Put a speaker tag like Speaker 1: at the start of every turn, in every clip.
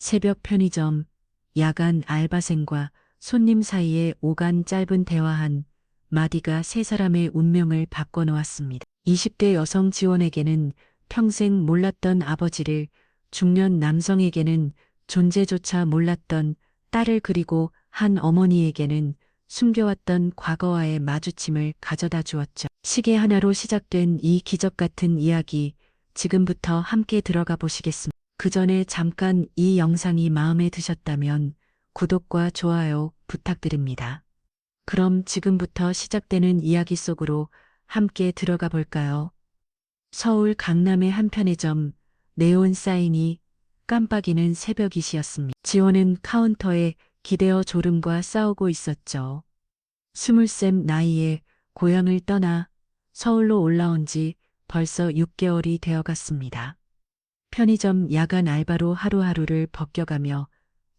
Speaker 1: 새벽 편의점, 야간 알바생과 손님 사이에 오간 짧은 대화 한 마디가 세 사람의 운명을 바꿔놓았습니다. 20대 여성 지원에게는 평생 몰랐던 아버지를, 중년 남성에게는 존재조차 몰랐던 딸을, 그리고 한 어머니에게는 숨겨왔던 과거와의 마주침을 가져다 주었죠. 시계 하나로 시작된 이 기적 같은 이야기, 지금부터 함께 들어가 보시겠습니다. 그 전에 잠깐 이 영상이 마음에 드셨다면 구독과 좋아요 부탁드립니다. 그럼 지금부터 시작되는 이야기 속으로 함께 들어가 볼까요? 서울 강남의 한 편의점, 네온 사인이 깜빡이는 새벽이시였습니다. 지원은 카운터에 기대어 졸음과 싸우고 있었죠. 20살 나이에 고향을 떠나 서울로 올라온 지 벌써 6개월이 되어 갔습니다. 편의점 야간 알바로 하루하루를 벗겨가며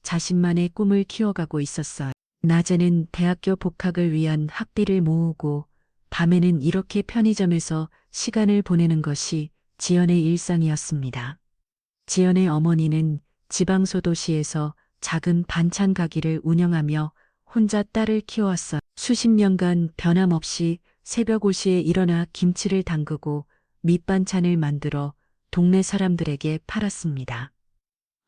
Speaker 1: 자신만의 꿈을 키워가고 있었어요. 낮에는 대학교 복학을 위한 학비를 모으고 밤에는 이렇게 편의점에서 시간을 보내는 것이 지연의 일상이었습니다. 지연의 어머니는 지방소도시에서 작은 반찬 가게를 운영하며 혼자 딸을 키워왔어요. 수십 년간 변함없이 새벽 5시에 일어나 김치를 담그고 밑반찬을 만들어 동네 사람들에게 팔았습니다.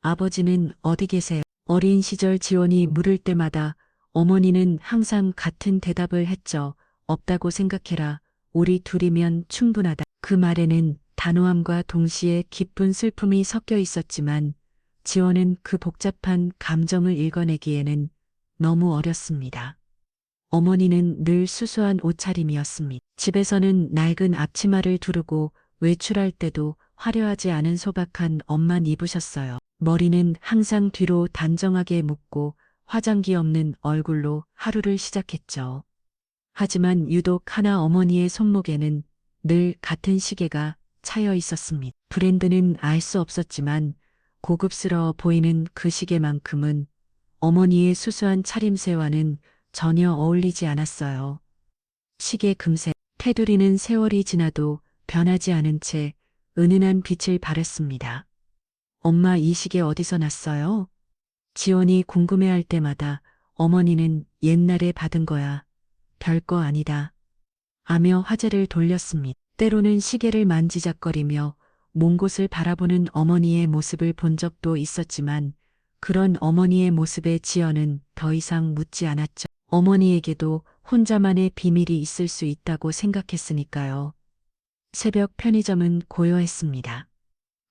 Speaker 1: 아버지는 어디 계세요? 어린 시절 지원이 물을 때마다 어머니는 항상 같은 대답을 했죠. 없다고 생각해라. 우리 둘이면 충분하다. 그 말에는 단호함과 동시에 깊은 슬픔이 섞여 있었지만 지원은 그 복잡한 감정을 읽어내기에는 너무 어렸습니다. 어머니는 늘 수수한 옷차림이었습니다. 집에서는 낡은 앞치마를 두르고 외출할 때도 화려하지 않은 소박한 옷만 입으셨어요. 머리는 항상 뒤로 단정하게 묶고 화장기 없는 얼굴로 하루를 시작했죠. 하지만 유독 하나 어머니의 손목에는 늘 같은 시계가 차여 있었습니다. 브랜드는 알 수 없었지만 고급스러워 보이는 그 시계만큼은 어머니의 수수한 차림새와는 전혀 어울리지 않았어요. 시계 금색, 테두리는 세월이 지나도 변하지 않은 채 은은한 빛을 발했습니다. 엄마, 이 시계 어디서 났어요? 지원이 궁금해할 때마다 어머니는 옛날에 받은 거야. 별거 아니다. 하며 화제를 돌렸습니다. 때로는 시계를 만지작거리며 먼 곳을 바라보는 어머니의 모습을 본 적도 있었지만 그런 어머니의 모습에 지연은 더 이상 묻지 않았죠. 어머니에게도 혼자만의 비밀이 있을 수 있다고 생각했으니까요. 새벽 편의점은 고요했습니다.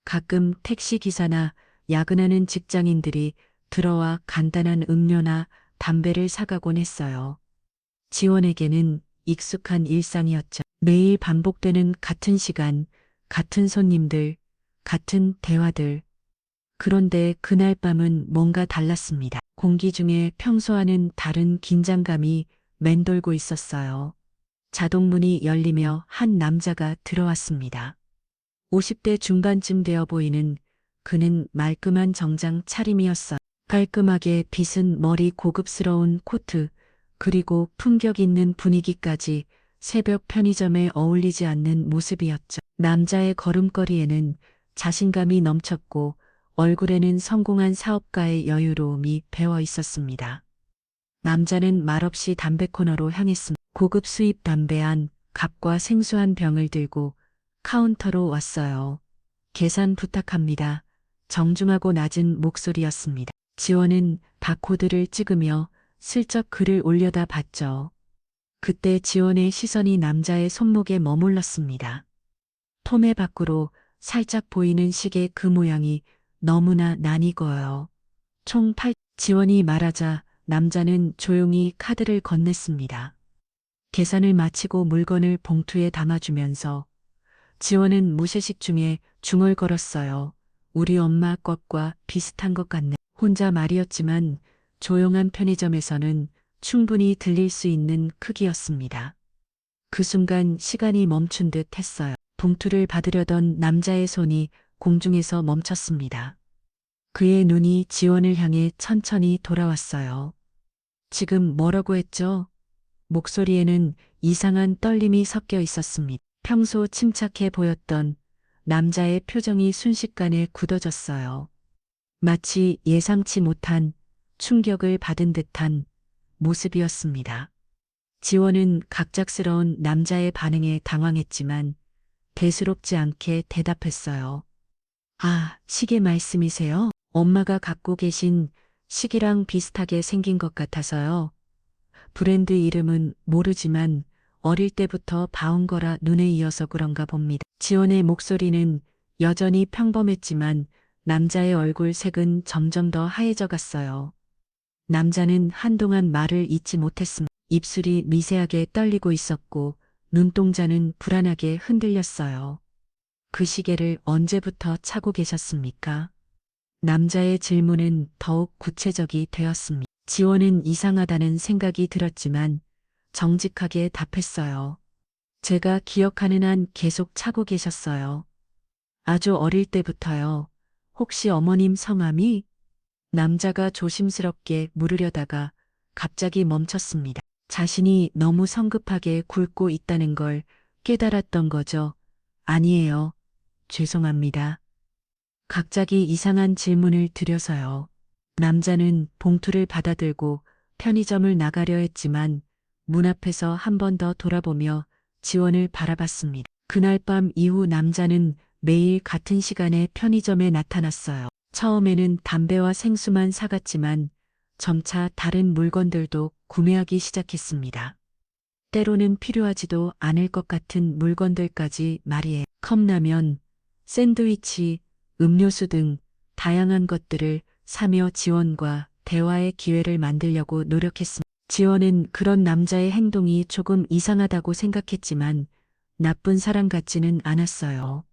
Speaker 1: 가끔 택시기사나 야근하는 직장인들이 들어와 간단한 음료나 담배를 사가곤 했어요. 지원에게는 익숙한 일상이었죠. 매일 반복되는 같은 시간, 같은 손님들, 같은 대화들. 그런데 그날 밤은 뭔가 달랐습니다. 공기 중에 평소와는 다른 긴장감이 맴돌고 있었어요. 자동문이 열리며 한 남자가 들어왔습니다. 50대 중반쯤 되어 보이는 그는 말끔한 정장 차림이었어요. 깔끔하게 빗은 머리, 고급스러운 코트, 그리고 품격 있는 분위기까지 새벽 편의점에 어울리지 않는 모습이었죠. 남자의 걸음걸이에는 자신감이 넘쳤고 얼굴에는 성공한 사업가의 여유로움이 배어 있었습니다. 남자는 말없이 담배 코너로 향했습니다. 고급 수입 담배 한 갑과 생수한 병을 들고 카운터로 왔어요. 계산 부탁합니다. 정중하고 낮은 목소리였습니다. 지원은 바코드를 찍으며 슬쩍 글을 올려다 봤죠. 그때 지원의 시선이 남자의 손목에 머물렀습니다. 포매 밖으로 살짝 보이는 시계 그 모양이 너무나 낯익어요. 총 8. 지원이 말하자 남자는 조용히 카드를 건넸습니다. 계산을 마치고 물건을 봉투에 담아주면서 지원은 무채식 중에 중얼거렸어요. 우리 엄마 것과 비슷한 것 같네. 혼자 말이었지만 조용한 편의점에서는 충분히 들릴 수 있는 크기였습니다. 그 순간 시간이 멈춘 듯 했어요. 봉투를 받으려던 남자의 손이 공중에서 멈췄습니다. 그의 눈이 지원을 향해 천천히 돌아왔어요. 지금 뭐라고 했죠? 목소리에는 이상한 떨림이 섞여 있었습니다. 평소 침착해 보였던 남자의 표정이 순식간에 굳어졌어요. 마치 예상치 못한 충격을 받은 듯한 모습이었습니다. 지원은 갑작스러운 남자의 반응에 당황했지만 대수롭지 않게 대답했어요. 아, 시계 말씀이세요? 엄마가 갖고 계신 시계랑 비슷하게 생긴 것 같아서요. 브랜드 이름은 모르지만 어릴 때부터 봐온 거라 눈에 익어서 그런가 봅니다. 지원의 목소리는 여전히 평범했지만 남자의 얼굴 색은 점점 더 하얘져 갔어요. 남자는 한동안 말을 잇지 못했습니다. 입술이 미세하게 떨리고 있었고 눈동자는 불안하게 흔들렸어요. 그 시계를 언제부터 차고 계셨습니까? 남자의 질문은 더욱 구체적이 되었습니다. 지원은 이상하다는 생각이 들었지만 정직하게 답했어요. 제가 기억하는 한 계속 차고 계셨어요. 아주 어릴 때부터요. 혹시 어머님 성함이? 남자가 조심스럽게 물으려다가 갑자기 멈췄습니다. 자신이 너무 성급하게 굴고 있다는 걸 깨달았던 거죠. 아니에요. 죄송합니다. 갑자기 이상한 질문을 드려서요. 남자는 봉투를 받아들고 편의점을 나가려 했지만 문 앞에서 한 번 더 돌아보며 지원을 바라봤습니다. 그날 밤 이후 남자는 매일 같은 시간에 편의점에 나타났어요. 처음에는 담배와 생수만 사갔지만 점차 다른 물건들도 구매하기 시작했습니다. 때로는 필요하지도 않을 것 같은 물건들까지 말이에요. 컵라면, 샌드위치, 음료수 등 다양한 것들을 사며 지원과 대화의 기회를 만들려고 노력했습니다. 지원은 그런 남자의 행동이 조금 이상하다고 생각했지만 나쁜 사람 같지는 않았어요.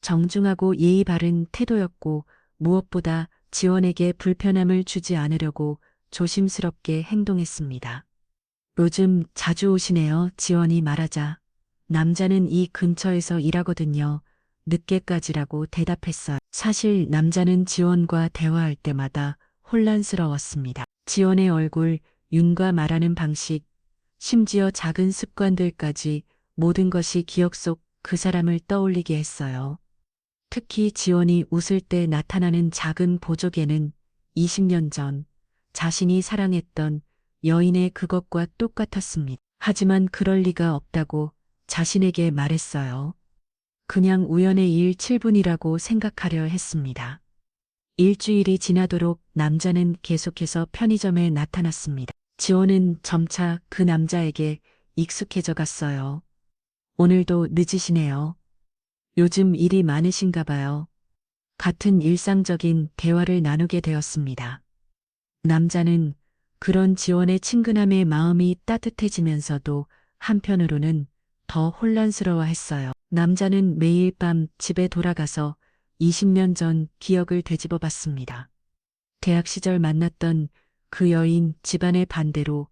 Speaker 1: 정중하고 예의 바른 태도였고 무엇보다 지원에게 불편함을 주지 않으려고 조심스럽게 행동했습니다. 요즘 자주 오시네요. 지원이 말하자. 남자는 이 근처에서 일하거든요. 늦게까지라고 대답했어요. 사실 남자는 지원과 대화할 때마다 혼란스러웠습니다. 지원의 얼굴, 윤과 말하는 방식, 심지어 작은 습관들까지 모든 것이 기억 속 그 사람을 떠올리게 했어요. 특히 지원이 웃을 때 나타나는 작은 보조개는 20년 전 자신이 사랑했던 여인의 그것과 똑같았습니다. 하지만 그럴 리가 없다고 자신에게 말했어요. 그냥 우연의 일 7분이라고 생각하려 했습니다. 일주일이 지나도록 남자는 계속해서 편의점에 나타났습니다. 지원은 점차 그 남자에게 익숙해져 갔어요. 오늘도 늦으시네요. 요즘 일이 많으신가 봐요. 같은 일상적인 대화를 나누게 되었습니다. 남자는 그런 지원의 친근함에 마음이 따뜻해지면서도 한편으로는 더 혼란스러워했어요. 남자는 매일 밤 집에 돌아가서 20년 전 기억을 되짚어 봤습니다. 대학 시절 만났던 그 여인, 집안의 반대로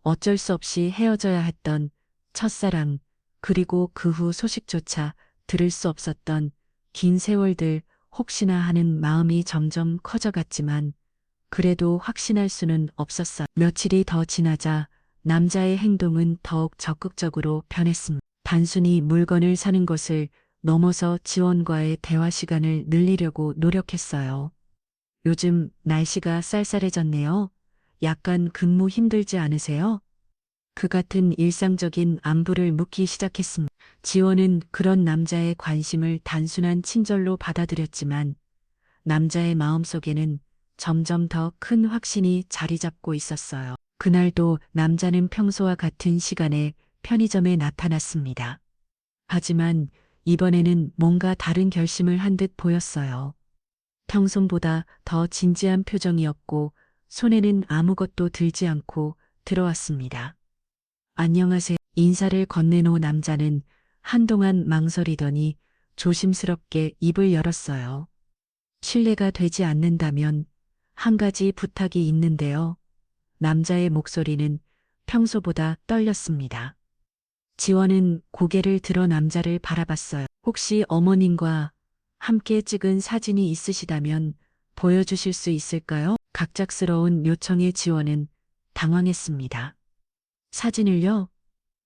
Speaker 1: 어쩔 수 없이 헤어져야 했던 첫사랑, 그리고 그 후 소식조차 들을 수 없었던 긴 세월들, 혹시나 하는 마음이 점점 커져갔지만 그래도 확신할 수는 없었어요. 며칠이 더 지나자 남자의 행동은 더욱 적극적으로 변했습니다. 단순히 물건을 사는 것을 넘어서 지원과의 대화 시간을 늘리려고 노력했어요. 요즘 날씨가 쌀쌀해졌네요. 약간 근무 힘들지 않으세요? 그 같은 일상적인 안부를 묻기 시작했습니다. 지원은 그런 남자의 관심을 단순한 친절로 받아들였지만 남자의 마음속에는 점점 더 큰 확신이 자리 잡고 있었어요. 그날도 남자는 평소와 같은 시간에 편의점에 나타났습니다. 하지만 이번에는 뭔가 다른 결심을 한 듯 보였어요. 평소보다 더 진지한 표정이었고 손에는 아무것도 들지 않고 들어왔습니다. 안녕하세요. 인사를 건네놓은 남자는 한동안 망설이더니 조심스럽게 입을 열었어요. 실례가 되지 않는다면 한 가지 부탁이 있는데요. 남자의 목소리는 평소보다 떨렸습니다. 지원은 고개를 들어 남자를 바라봤어요. 혹시 어머님과 함께 찍은 사진이 있으시다면 보여주실 수 있을까요? 갑작스러운 요청에 지원은 당황했습니다. 사진을요?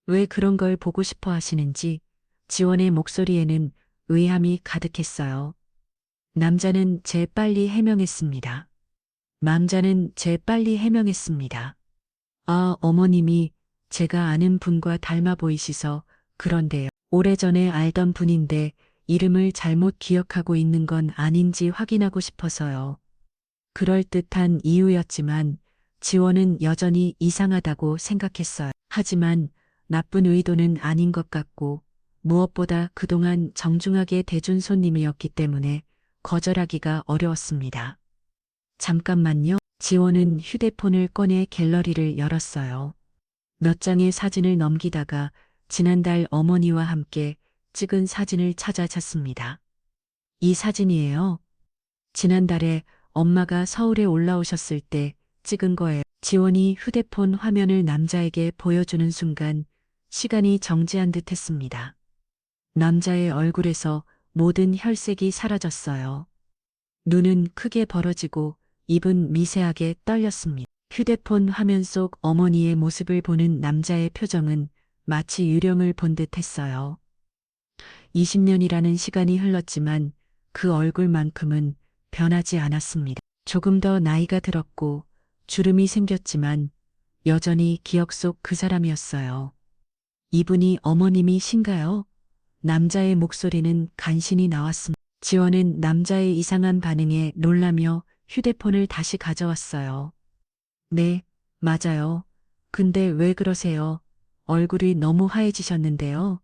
Speaker 1: 왜 그런 걸 보고 싶어 하시는지 지원의 목소리에는 의함이 가득했어요. 남자는 재빨리 해명했습니다. 망자는 재빨리 해명했습니다. 아, 어머님이 제가 아는 분과 닮아 보이시서 그런데요. 오래전에 알던 분인데 이름을 잘못 기억하고 있는 건 아닌지 확인하고 싶어서요. 그럴듯한 이유였지만 지원은 여전히 이상하다고 생각했어요. 하지만 나쁜 의도는 아닌 것 같고 무엇보다 그동안 정중하게 대준 손님이었기 때문에 거절하기가 어려웠습니다. 잠깐만요. 지원은 휴대폰을 꺼내 갤러리를 열었어요. 몇 장의 사진을 넘기다가 지난달 어머니와 함께 찍은 사진을 찾습니다. 이 사진이에요. 지난달에 엄마가 서울에 올라오셨을 때 찍은 거예요. 지원이 휴대폰 화면을 남자에게 보여주는 순간 시간이 정지한 듯 했습니다. 남자의 얼굴에서 모든 혈색이 사라졌어요. 눈은 크게 벌어지고 입은 미세하게 떨렸습니다. 휴대폰 화면 속 어머니의 모습을 보는 남자의 표정은 마치 유령을 본 듯 했어요. 20년이라는 시간이 흘렀지만 그 얼굴만큼은 변하지 않았습니다. 조금 더 나이가 들었고 주름이 생겼지만 여전히 기억 속 그 사람이었어요. 이분이 어머님이신가요? 남자의 목소리는 간신히 나왔습니다. 지원은 남자의 이상한 반응에 놀라며 휴대폰을 다시 가져왔어요. 네, 맞아요. 근데 왜 그러세요? 얼굴이 너무 하얘지셨는데요.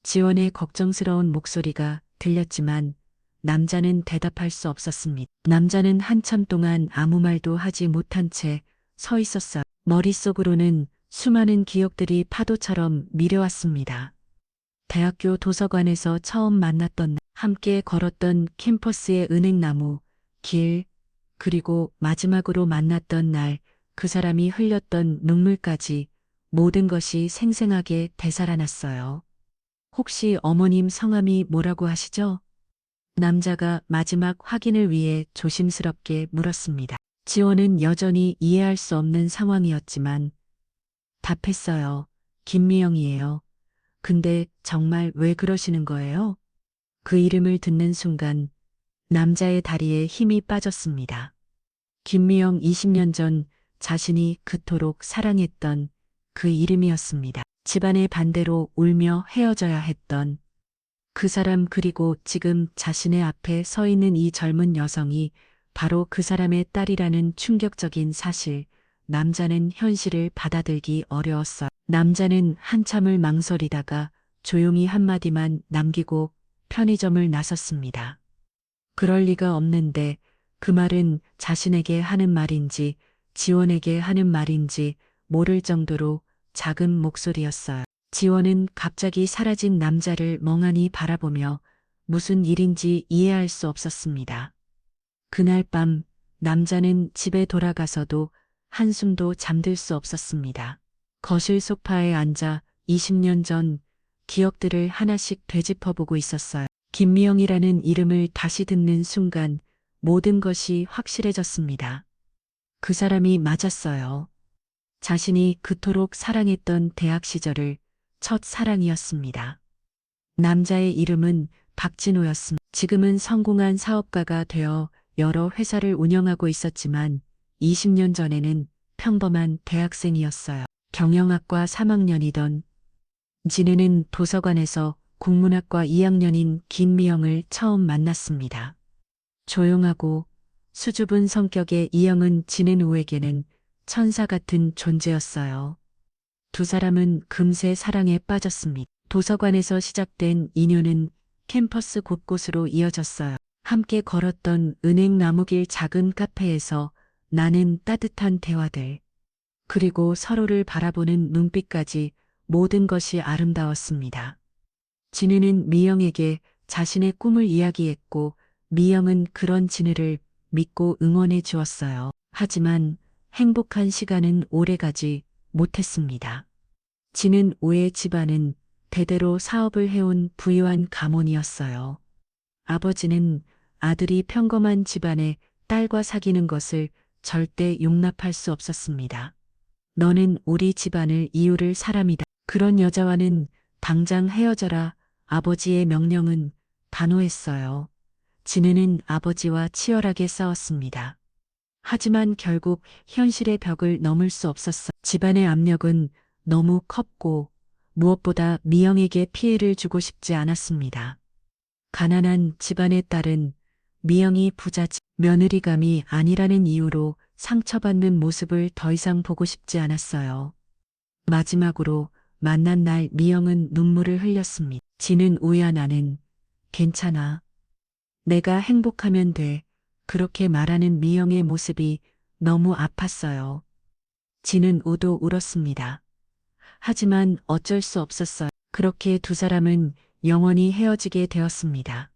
Speaker 1: 지원의 걱정스러운 목소리가 들렸지만 남자는 대답할 수 없었습니다. 남자는 한참 동안 아무 말도 하지 못한 채 서 있었어요. 머릿속으로는 수많은 기억들이 파도처럼 밀려왔습니다. 대학교 도서관에서 처음 만났던 날, 함께 걸었던 캠퍼스의 은행나무, 길, 그리고 마지막으로 만났던 날 그 사람이 흘렸던 눈물까지 모든 것이 생생하게 되살아났어요. 혹시 어머님 성함이 뭐라고 하시죠? 남자가 마지막 확인을 위해 조심스럽게 물었습니다. 지원은 여전히 이해할 수 없는 상황이었지만 답했어요. 김미영이에요. 근데 정말 왜 그러시는 거예요? 그 이름을 듣는 순간 남자의 다리에 힘이 빠졌습니다. 김미영 20년 전 자신이 그토록 사랑했던 그 이름이었습니다. 집안의 반대로 울며 헤어져야 했던 그 사람, 그리고 지금 자신의 앞에 서 있는 이 젊은 여성이 바로 그 사람의 딸이라는 충격적인 사실. 남자는 현실을 받아들기 어려웠어요. 남자는 한참을 망설이다가 조용히 한마디만 남기고 편의점을 나섰습니다. 그럴 리가 없는데 그 말은 자신에게 하는 말인지 지원에게 하는 말인지 모를 정도로 작은 목소리였어요. 지원은 갑자기 사라진 남자를 멍하니 바라보며 무슨 일인지 이해할 수 없었습니다. 그날 밤 남자는 집에 돌아가서도 한숨도 잠들 수 없었습니다. 거실 소파에 앉아 20년 전 기억들을 하나씩 되짚어보고 있었어요. 김미영이라는 이름을 다시 듣는 순간 모든 것이 확실해졌습니다. 그 사람이 맞았어요. 자신이 그토록 사랑했던 대학 시절을 첫 사랑이었습니다. 남자의 이름은 박진호였습니다. 지금은 성공한 사업가가 되어 여러 회사를 운영하고 있었지만 20년 전에는 평범한 대학생이었어요. 경영학과 3학년이던 진우는 도서관에서 국문학과 2학년인 김미영을 처음 만났습니다. 조용하고 수줍은 성격의 이영은 진은우에게는 천사 같은 존재였어요. 두 사람은 금세 사랑에 빠졌습니다. 도서관에서 시작된 인연은 캠퍼스 곳곳으로 이어졌어요. 함께 걸었던 은행 나무길 작은 카페에서 나는 따뜻한 대화들, 그리고 서로를 바라보는 눈빛까지 모든 것이 아름다웠습니다. 진우는 미영에게 자신의 꿈을 이야기했고 미영은 그런 진우를 믿고 응원해 주었어요. 하지만 행복한 시간은 오래가지 못했습니다. 진은우의 집안은 대대로 사업을 해온 부유한 가문이었어요. 아버지는 아들이 평범한 집안의 딸과 사귀는 것을 절대 용납할 수 없었습니다. 너는 우리 집안을 이룰 사람이다. 그런 여자와는 당장 헤어져라. 아버지의 명령은 단호했어요. 진우는 아버지와 치열하게 싸웠습니다. 하지만 결국 현실의 벽을 넘을 수 없었어. 집안의 압력은 너무 컸고 무엇보다 미영에게 피해를 주고 싶지 않았습니다. 가난한 집안의 딸은 미영이 부잣집 며느리감이 아니라는 이유로 상처받는 모습을 더 이상 보고 싶지 않았어요. 마지막으로 만난 날 미영은 눈물을 흘렸습니다. 지는 우야 나는 괜찮아. 내가 행복하면 돼. 그렇게 말하는 미영의 모습이 너무 아팠어요. 지는 우도 울었습니다. 하지만 어쩔 수 없었어요. 그렇게 두 사람은 영원히 헤어지게 되었습니다.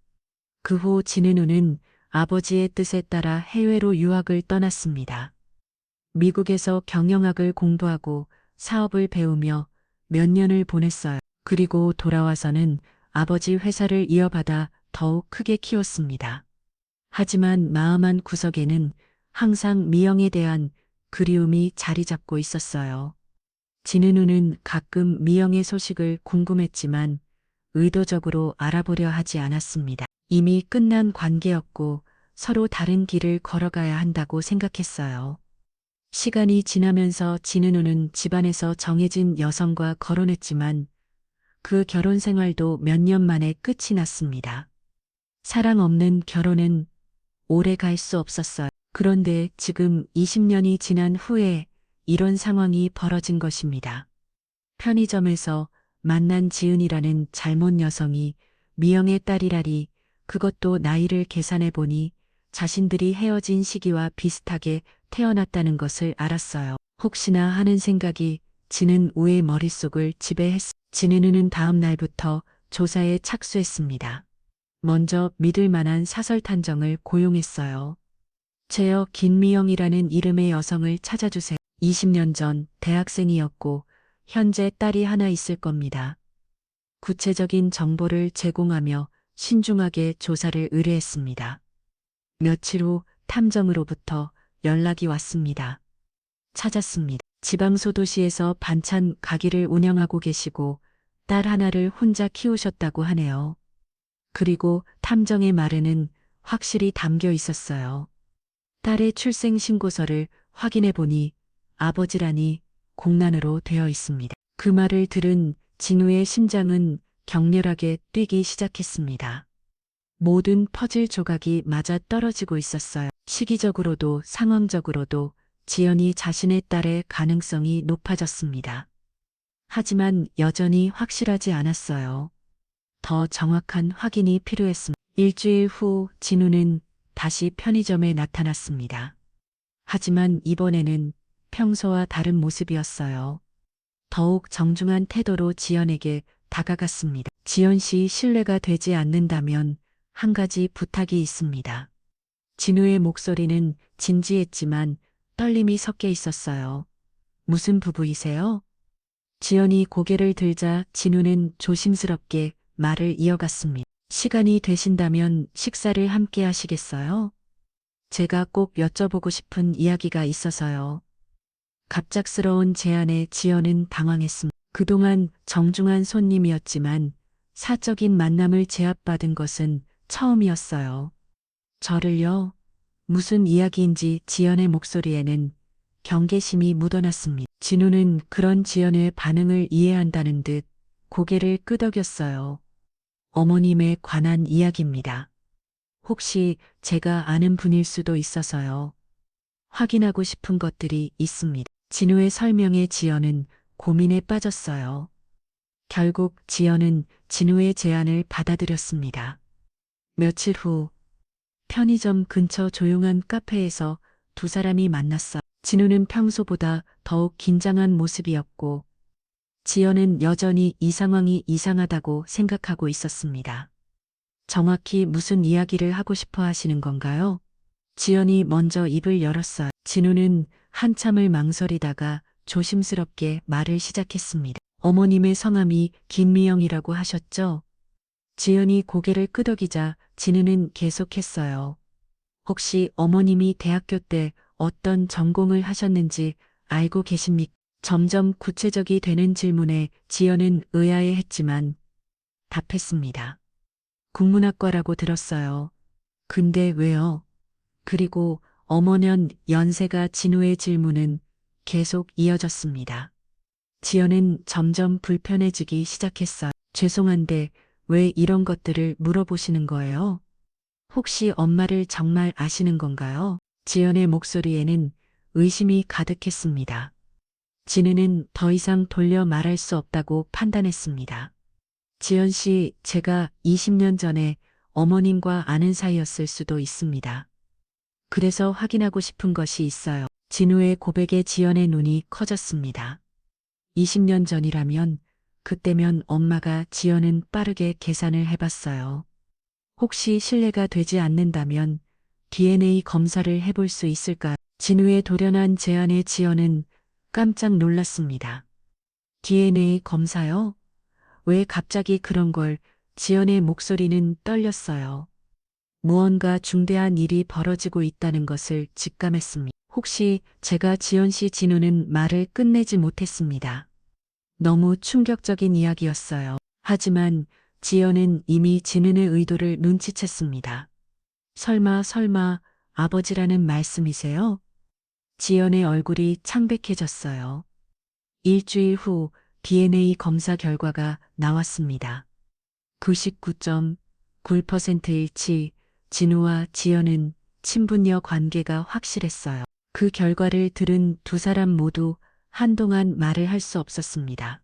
Speaker 1: 그 후 진은우는 아버지의 뜻에 따라 해외로 유학을 떠났습니다. 미국에서 경영학을 공부하고 사업을 배우며 몇 년을 보냈어요. 그리고 돌아와서는 아버지 회사를 이어받아 더욱 크게 키웠습니다. 하지만 마음 한 구석에는 항상 미영에 대한 그리움이 자리 잡고 있었어요. 진은우는 가끔 미영의 소식을 궁금했지만 의도적으로 알아보려 하지 않았습니다. 이미 끝난 관계였고 서로 다른 길을 걸어가야 한다고 생각했어요. 시간이 지나면서 진은우는 집안에서 정해진 여성과 결혼했지만 그 결혼 생활도 몇 년 만에 끝이 났습니다. 사랑 없는 결혼은 오래 갈 수 없었어요. 그런데 지금 20년이 지난 후에 이런 상황이 벌어진 것입니다. 편의점에서 만난 지은이라는 잘못 여성이 미영의 딸이라니 그것도 나이를 계산해 보니 자신들이 헤어진 시기와 비슷하게 태어났다는 것을 알았어요. 혹시나 하는 생각이 진은우의 머릿속을 지배했습니다. 진은우는 다음 날부터 조사에 착수했습니다. 먼저 믿을 만한 사설 탐정을 고용했어요. 제어 김미영이라는 이름의 여성을 찾아주세요. 20년 전 대학생이었고 현재 딸이 하나 있을 겁니다. 구체적인 정보를 제공하며 신중하게 조사를 의뢰했습니다. 며칠 후 탐정으로부터 연락이 왔습니다. 찾았습니다. 지방소도시에서 반찬 가게를 운영하고 계시고 딸 하나를 혼자 키우셨다고 하네요. 그리고 탐정의 말에는 확실히 담겨 있었어요. 딸의 출생신고서를 확인해 보니 아버지라니 공란으로 되어 있습니다. 그 말을 들은 진우의 심장은 격렬하게 뛰기 시작했습니다. 모든 퍼즐 조각이 맞아 떨어지고 있었어요. 시기적으로도 상황적으로도 지연이 자신의 딸의 가능성이 높아졌습니다. 하지만 여전히 확실하지 않았어요. 더 정확한 확인이 필요했습니다. 일주일 후 진우는 다시 편의점에 나타났습니다. 하지만 이번에는 평소와 다른 모습이었어요. 더욱 정중한 태도로 지연에게 다가갔습니다. 지연 씨 신뢰가 되지 않는다면 한 가지 부탁이 있습니다. 진우의 목소리는 진지했지만 떨림이 섞여 있었어요. 무슨 부부이세요? 지연이 고개를 들자 진우는 조심스럽게 말을 이어갔습니다. 시간이 되신다면 식사를 함께 하시겠어요? 제가 꼭 여쭤보고 싶은 이야기가 있어서요. 갑작스러운 제안에 지연은 당황했습니다. 그동안 정중한 손님이었지만 사적인 만남을 제압받은 것은 처음이었어요. 저를요? 무슨 이야기인지 지연의 목소리에는 경계심이 묻어났습니다. 진우는 그런 지연의 반응을 이해한다는 듯 고개를 끄덕였어요. 어머님에 관한 이야기입니다. 혹시 제가 아는 분일 수도 있어서요. 확인하고 싶은 것들이 있습니다. 진우의 설명에 지연은 고민에 빠졌어요. 결국 지연은 진우의 제안을 받아들였습니다. 며칠 후 편의점 근처 조용한 카페에서 두 사람이 만났어요. 진우는 평소보다 더욱 긴장한 모습이었고 지연은 여전히 이 상황이 이상하다고 생각하고 있었습니다. 정확히 무슨 이야기를 하고 싶어 하시는 건가요? 지연이 먼저 입을 열었어요. 진우는 한참을 망설이다가 조심스럽게 말을 시작했습니다. 어머님의 성함이 김미영이라고 하셨죠? 지연이 고개를 끄덕이자 진우는 계속했어요. 혹시 어머님이 대학교 때 어떤 전공을 하셨는지 알고 계십니까? 점점 구체적이 되는 질문에 지연은 의아해했지만 답했습니다. 국문학과라고 들었어요. 근데 왜요? 그리고 어머년 연세가 진우의 질문은 계속 이어졌습니다. 지연은 점점 불편해지기 시작했어요. 죄송한데 왜 이런 것들을 물어보시는 거예요? 혹시 엄마를 정말 아시는 건가요? 지연의 목소리에는 의심이 가득했습니다. 진우는 더 이상 돌려 말할 수 없다고 판단했습니다. 지연 씨, 제가 20년 전에 어머님과 아는 사이였을 수도 있습니다. 그래서 확인하고 싶은 것이 있어요. 진우의 고백에 지연의 눈이 커졌습니다. 20년 전이라면, 그때면 엄마가 지연은 빠르게 계산을 해봤어요. 혹시 신뢰가 되지 않는다면 DNA 검사를 해볼 수 있을까요? 진우의 돌연한 제안에 지연은 깜짝 놀랐습니다. DNA 검사요? 왜 갑자기 그런 걸? 지연의 목소리는 떨렸어요. 무언가 중대한 일이 벌어지고 있다는 것을 직감했습니다. 혹시 제가 지연 씨 진우는 말을 끝내지 못했습니다. 너무 충격적인 이야기였어요. 하지만 지연은 이미 진은의 의도를 눈치챘습니다. 설마 아버지라는 말씀이세요? 지연의 얼굴이 창백해졌어요. 일주일 후 DNA 검사 결과가 나왔습니다. 99.9% 일치, 진우와 지연은 친분녀 관계가 확실했어요. 그 결과를 들은 두 사람 모두 한동안 말을 할 수 없었습니다.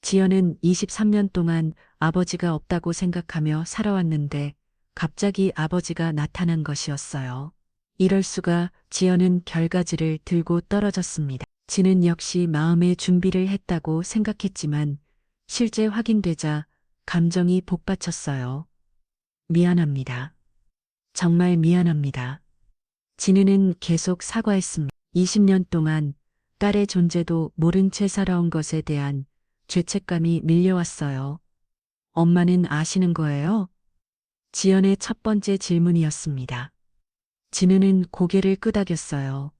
Speaker 1: 지연은 23년 동안 아버지가 없다고 생각하며 살아왔는데 갑자기 아버지가 나타난 것이었어요. 이럴 수가. 지연은 결과지를 들고 떨어졌습니다. 지는 역시 마음의 준비를 했다고 생각했지만 실제 확인되자 감정이 복받쳤어요. 미안합니다. 정말 미안합니다. 진우는 계속 사과했습니다. 20년 동안 딸의 존재도 모른 채 살아온 것에 대한 죄책감이 밀려왔어요. 엄마는 아시는 거예요? 지연의 첫 번째 질문이었습니다. 진우는 고개를 끄덕였어요.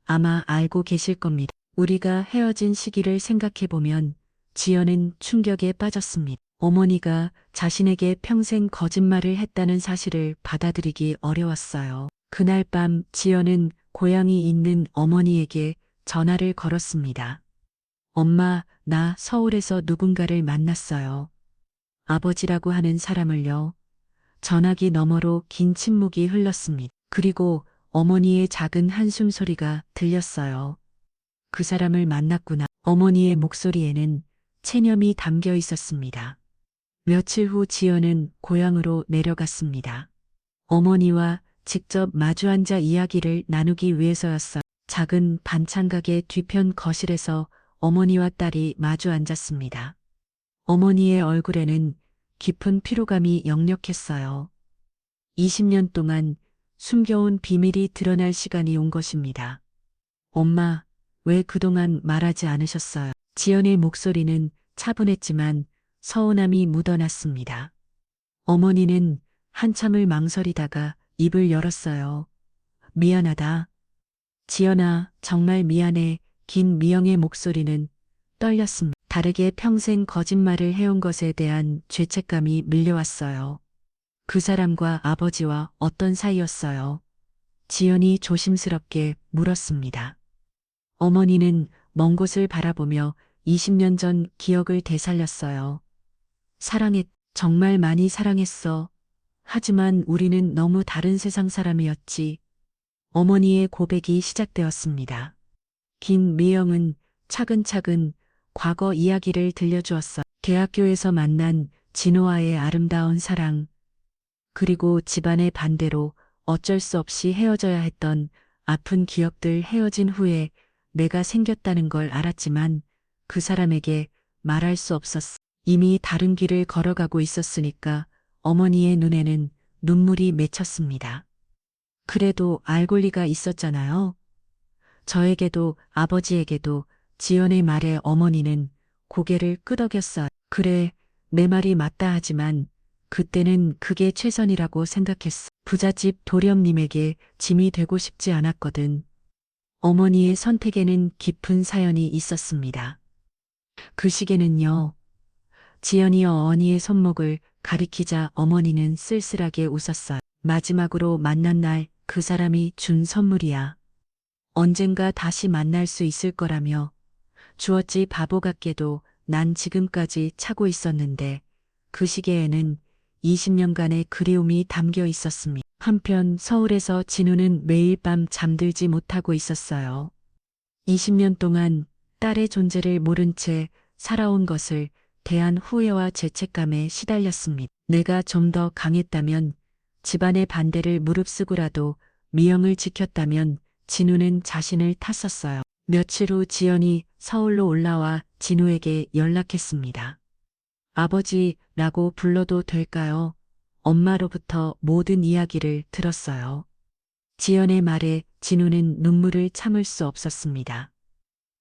Speaker 1: 아마 알고 계실 겁니다. 우리가 헤어진 시기를 생각해보면 지연은 충격에 빠졌습니다. 어머니가 자신에게 평생 거짓말을 했다는 사실을 받아들이기 어려웠어요. 그날 밤 지연은 고향이 있는 어머니에게 전화를 걸었습니다. 엄마, 나 서울에서 누군가를 만났어요. 아버지라고 하는 사람을요. 전화기 너머로 긴 침묵이 흘렀습니다. 그리고 어머니의 작은 한숨 소리가 들렸어요. 그 사람을 만났구나. 어머니의 목소리에는 체념이 담겨 있었습니다. 며칠 후 지연은 고향으로 내려갔습니다. 어머니와 직접 마주 앉아 이야기를 나누기 위해서였어요. 작은 반찬가게 뒤편 거실에서 어머니와 딸이 마주 앉았습니다. 어머니의 얼굴에는 깊은 피로감이 역력했어요. 20년 동안 숨겨온 비밀이 드러날 시간이 온 것입니다. 엄마, 왜 그동안 말하지 않으셨어요? 지연의 목소리는 차분했지만 서운함이 묻어났습니다. 어머니는 한참을 망설이다가 입을 열었어요. 미안하다. 지연아, 정말 미안해. 긴 미영의 목소리는 떨렸습니다. 다르게 평생 거짓말을 해온 것에 대한 죄책감이 밀려왔어요. 그 사람과 아버지와 어떤 사이였어요? 지연이 조심스럽게 물었습니다. 어머니는 먼 곳을 바라보며 20년 전 기억을 되살렸어요. 정말 많이 사랑했어. 하지만 우리는 너무 다른 세상 사람이었지. 어머니의 고백이 시작되었습니다. 긴 미영은 차근차근 과거 이야기를 들려주었어. 대학교에서 만난 진호와의 아름다운 사랑, 그리고 집안의 반대로 어쩔 수 없이 헤어져야 했던 아픈 기억들. 헤어진 후에 내가 생겼다는 걸 알았지만 그 사람에게 말할 수 없었어. 이미 다른 길을 걸어가고 있었으니까. 어머니의 눈에는 눈물이 맺혔습니다. 그래도 알고 리가 있었잖아요. 저에게도 아버지에게도. 지연의 말에 어머니는 고개를 끄덕였어요. 그래, 내 말이 맞다. 하지만 그때는 그게 최선이라고 생각했어. 부잣집 도련님에게 짐이 되고 싶지 않았거든. 어머니의 선택에는 깊은 사연이 있었습니다. 그 시계는요. 지연이 어머니의 손목을 가리키자 어머니는 쓸쓸하게 웃었어요. 마지막으로 만난 날 그 사람이 준 선물이야. 언젠가 다시 만날 수 있을 거라며 주었지. 바보 같게도 난 지금까지 차고 있었는데 그 시계에는 20년간의 그리움이 담겨 있었습니다. 한편 서울에서 진우는 매일 밤 잠들지 못하고 있었어요. 20년 동안 딸의 존재를 모른 채 살아온 것을 대한 후회와 죄책감에 시달렸습니다. 내가 좀 더 강했다면, 집안의 반대를 무릅쓰고라도 미영을 지켰다면 진우는 자신을 탔었어요. 며칠 후 지연이 서울로 올라와 진우에게 연락했습니다. 아버지라고 불러도 될까요? 엄마로부터 모든 이야기를 들었어요. 지연의 말에 진우는 눈물을 참을 수 없었습니다.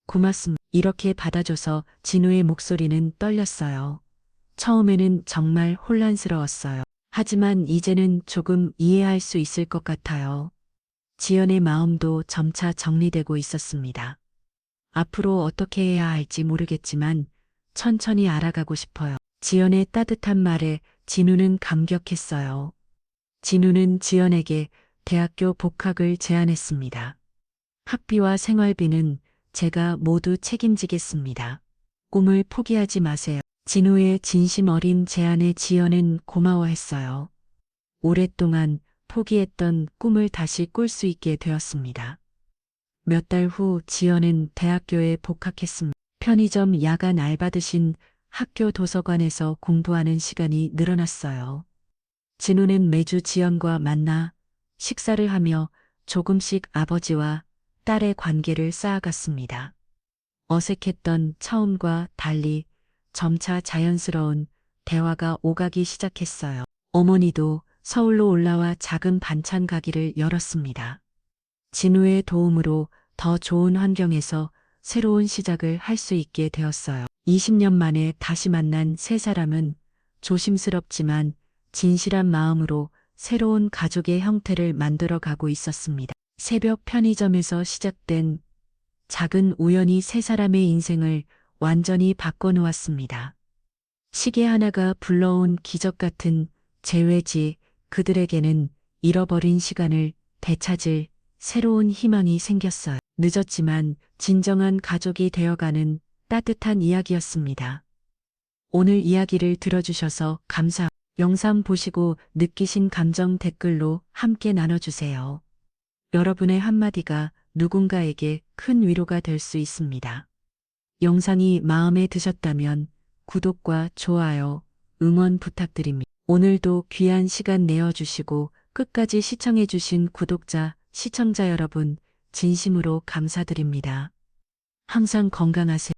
Speaker 1: 고맙습니다. 이렇게 받아줘서 진우의 목소리는 떨렸어요. 처음에는 정말 혼란스러웠어요. 하지만 이제는 조금 이해할 수 있을 것 같아요. 지연의 마음도 점차 정리되고 있었습니다. 앞으로 어떻게 해야 할지 모르겠지만 천천히 알아가고 싶어요. 지연의 따뜻한 말에 진우는 감격했어요. 진우는 지연에게 대학교 복학을 제안했습니다. 학비와 생활비는 제가 모두 책임지겠습니다. 꿈을 포기하지 마세요. 진우의 진심 어린 제안에 지연은 고마워했어요. 오랫동안 포기했던 꿈을 다시 꿀 수 있게 되었습니다. 몇 달 후 지연은 대학교에 복학했습니다. 편의점 야간 알바 대신 학교 도서관에서 공부하는 시간이 늘어났어요. 진우는 매주 지연과 만나 식사를 하며 조금씩 아버지와 딸의 관계를 쌓아갔습니다. 어색했던 처음과 달리 점차 자연스러운 대화가 오가기 시작했어요. 어머니도 서울로 올라와 작은 반찬 가게를 열었습니다. 진우의 도움으로 더 좋은 환경에서 새로운 시작을 할 수 있게 되었어요. 20년 만에 다시 만난 세 사람은 조심스럽지만 진실한 마음으로 새로운 가족의 형태를 만들어 가고 있었습니다. 새벽 편의점에서 시작된 작은 우연이 세 사람의 인생을 완전히 바꿔놓았습니다. 시계 하나가 불러온 기적 같은 재회지, 그들에게는 잃어버린 시간을 되찾을 새로운 희망이 생겼어요. 늦었지만 진정한 가족이 되어가는 따뜻한 이야기였습니다. 오늘 이야기를 들어주셔서 감사합니다. 영상 보시고 느끼신 감정 댓글로 함께 나눠주세요. 여러분의 한마디가 누군가에게 큰 위로가 될 수 있습니다. 영상이 마음에 드셨다면 구독과 좋아요, 응원 부탁드립니다. 오늘도 귀한 시간 내어주시고 끝까지 시청해주신 구독자, 시청자 여러분, 진심으로 감사드립니다. 항상 건강하세요.